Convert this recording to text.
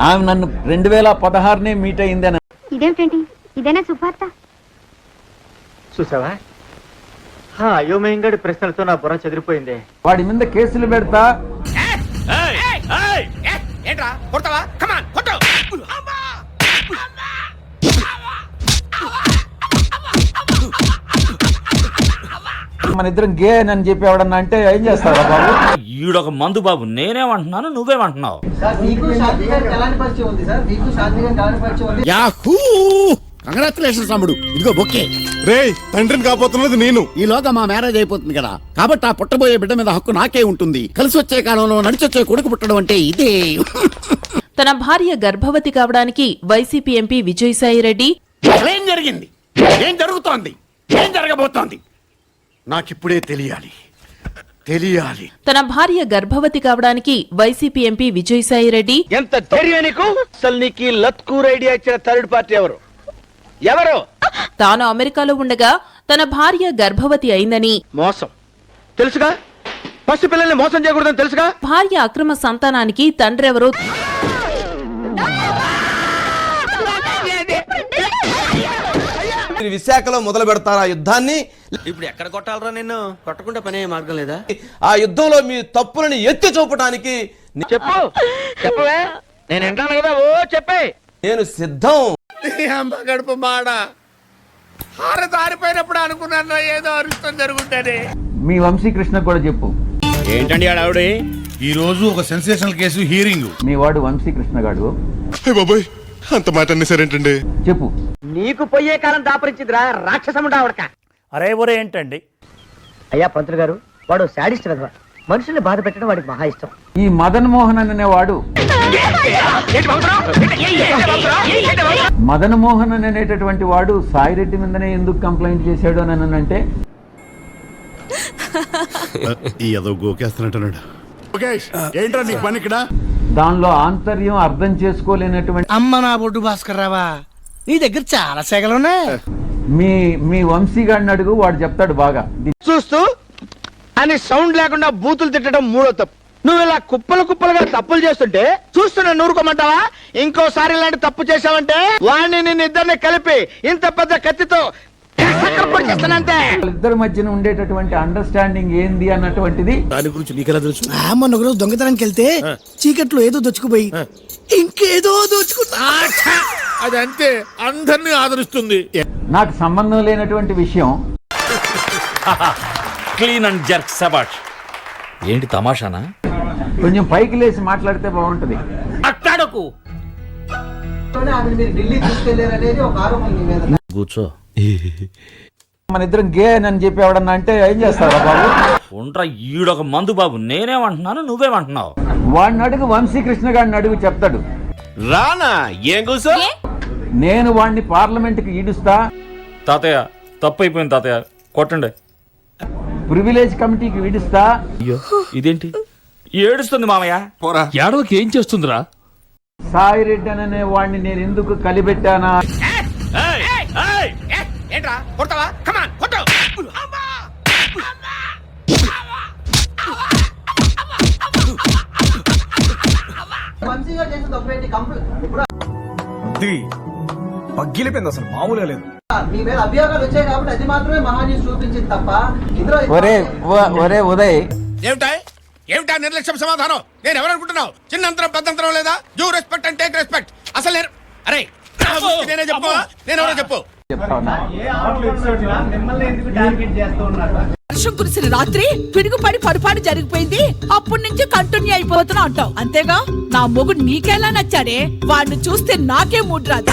ఆమె నన్ను 2016 మీట్ అయిందని. ఇదేమిటండి, ఇదేనా శుభార్త? చూసావా, అయోమయంగాడి ప్రశ్నలతో నా బుర్ర చెదిరిపోయింది. వాడి మీద కేసులు పెడతా. మన ఇద్దరం గే అని చెప్పి ఎవడన్నా అంటే ఏం చేస్తారా బాబు? ఈడొక మందు బాబు, నేనేమంటున్నాను నువ్వేమంటున్నావు? కంగ్రాచులేషన్స్ తమ్ముడు, ఇదిగో బొక్కే. రే, తండ్రిని కాబోతున్నది నేను. ఈలోగా మా మ్యారేజ్ అయిపోతుంది కదా, కాబట్టి ఆ పుట్టబోయే బిడ్డ మీద హక్కు నాకే ఉంటుంది. కలిసి వచ్చే కాలంలో నడిచొచ్చే కొడుకు పుట్టడం అంటే ఇదే. తన భార్య గర్భవతి కావడానికి వైసీపీ ఎంపీ విజయసాయిరెడ్డి ఏం జరిగింది, ఏం జరుగుతోంది, ఏం జరగబోతోంది నాకిప్పుడే తెలియాలి. తన భార్య గర్భవతి కావడానికి వైసీపీ ఎంపీ విజయసాయిరెడ్డి ఎంత ధైర్యం నీకు? అసలు నీకు లత్కూర్ ఐడియా ఇచ్చిన థర్డ్ పార్టీ ఎవరు? తాను అమెరికాలో ఉండగా తన భార్య గర్భవతి అయిందని, మోసం తెలుసుగా, పసి పిల్లల్ని మోసం చేయకూడదని తెలుసుగా. భార్య అక్రమ సంతానానికి తండ్రెవరో విశాఖలో మొదలు పెడతారు ఆ యుద్ధాన్ని. ఇప్పుడు ఎక్కడ కొట్టాలరా నిన్ను? కొట్టకుండా పనే మార్గం లేదా? ఆ యుద్ధంలో మీ తప్పులను ఎత్తి చూపడానికి చెప్పు, చెప్పవే, నేను వింటాను కదా. ఓ చెప్పే, నేను సిద్ధం. గడుపు మాడ హారదారిపోయినప్పుడు అనుకున్నాను ఏదో అరుష్టం జరుగుతుంది. మీ వంశీకృష్ణ కూడా చెప్పు. ఏంటండి ఆవిడ? ఈ రోజు ఒక సెన్సేషనల్ కేసు హీరింగ్. మీ వాడు వంశీకృష్ణ గాడు. బాబాయ్, అంత మాట అన్నేసారేంటండి? చెప్పు. నీకు పోయే కాలం దాపరించిదిరా రాక్షసముడా ఆవిడక. అరే ఒరే ఏంటండి? అయ్యా పంతులు గారు, వాడు శాడిస్ట్ కదా, మనుషుల్ని బాధ పెట్టడం వాడికి మహా ఇష్టం. ఈ మదన్ మోహన్ అనేవాడు, మదన్ మోహన్ అనేటటువంటి వాడు సాయిరెడ్డి మీదనే ఎందుకు కంప్లైంట్ చేశాడు అని అంటే ఏదో గోకేస్తున్నట్టున్నాడు. ఏంట్రా నీకు పని ఇక్కడ? దానిలో ఆంతర్యం అర్థం చేసుకోలేనటువంటి అమ్మ నా బొడ్డు భాస్కర్ రావా, నీ దగ్గర చాలా సెగలున్నాయి. మీ వంశీ గాడిని అడుగు, వాడు చెప్తాడు బాగా. చూస్తూ అని సౌండ్ లేకుండా బూతులు తిట్టడం మూడో తప్పు. నువ్వు ఇలా కుప్పలు కుప్పలుగా తప్పులు చేస్తుంటే చూస్తున్నా నూరుకోమంటావా? ఇంకోసారి ఇలాంటి తప్పు చేసావంటే వాడిని నిన్ను ఇద్దరిని కలిపి ఇంత పెద్ద కత్తితో చేస్తానంతే. వాళ్ళిద్దరి మధ్యన ఉండేటటువంటి అండర్స్టాండింగ్ ఏంది అన్నటువంటిది దాని గురించి నీకెలా తెలుసు? మొన్న ఒక రోజు దొంగతనానికి వెళ్తే చీకట్లో ఏదో దొచ్చుకుపోయి ఇంకేదో దోచుకున్నా. అది అంతే, అందరినీ ఆదరిస్తుంది. నాకు సంబంధం లేనటువంటి విషయం. క్లీన్ అండ్ జర్క్ సబాష్. ఏంటి తమాషానా? కొంచెం పైకి లేసి మాట్లాడితే బాగుంటది. అట్లాడకు, కూర్చో. మన ఇద్దరం గే అని చెప్పి ఎవడన్నా అంటే ఏం చేస్తారా బాబు? ఉంట్రా, ఈడొక మందు బాబు, నేనేమంటున్నాను నువ్వేమంటున్నావు? వాడిని అడుగు, వంశీకృష్ణ గారిని అడుగు, చెప్తాడు. రానా ఏం కూసో? నేను వాడిని పార్లమెంట్కి ఈడుస్తా. తాతయ్య తప్పు అయిపోయింది తాతయ్య, కొట్టండి. ప్రివిలేజ్ కమిటీకి ఈడుస్తా. అయ్యో ఇదేంటి ఏడుస్తుంది మామయ్య? ఏడవకి ఏం చేస్తుందిరా? సాయిరెడ్డి అనే వాడిని నేను ఎందుకు కలిపెట్టానా? పగ్గిలిపోయింది, అసలు మామూలుగా లేదు. ఒరే ఉదయ్, ఏమిటా నిర్లక్ష్యం సమాధానం? నేను ఎవరనుకుంటున్నావు? చిన్నంతరం పెద్దంతరం లేదా? Due respect and take respect. అసలు నేనే చెప్పుకోవాలా? నేను ఎవరో చెప్పు. వర్షం కురిసిన రాత్రి పిడుగుపడి పొరపాటు జరిగిపోయింది, అప్పటి నుంచి కంటిన్యూ అయిపోతున్నా అంటావు అంతేగా? నా మొగుడు నీకెలా నచ్చాడే? వాడిని చూస్తే నాకే మూడ్ రాదు.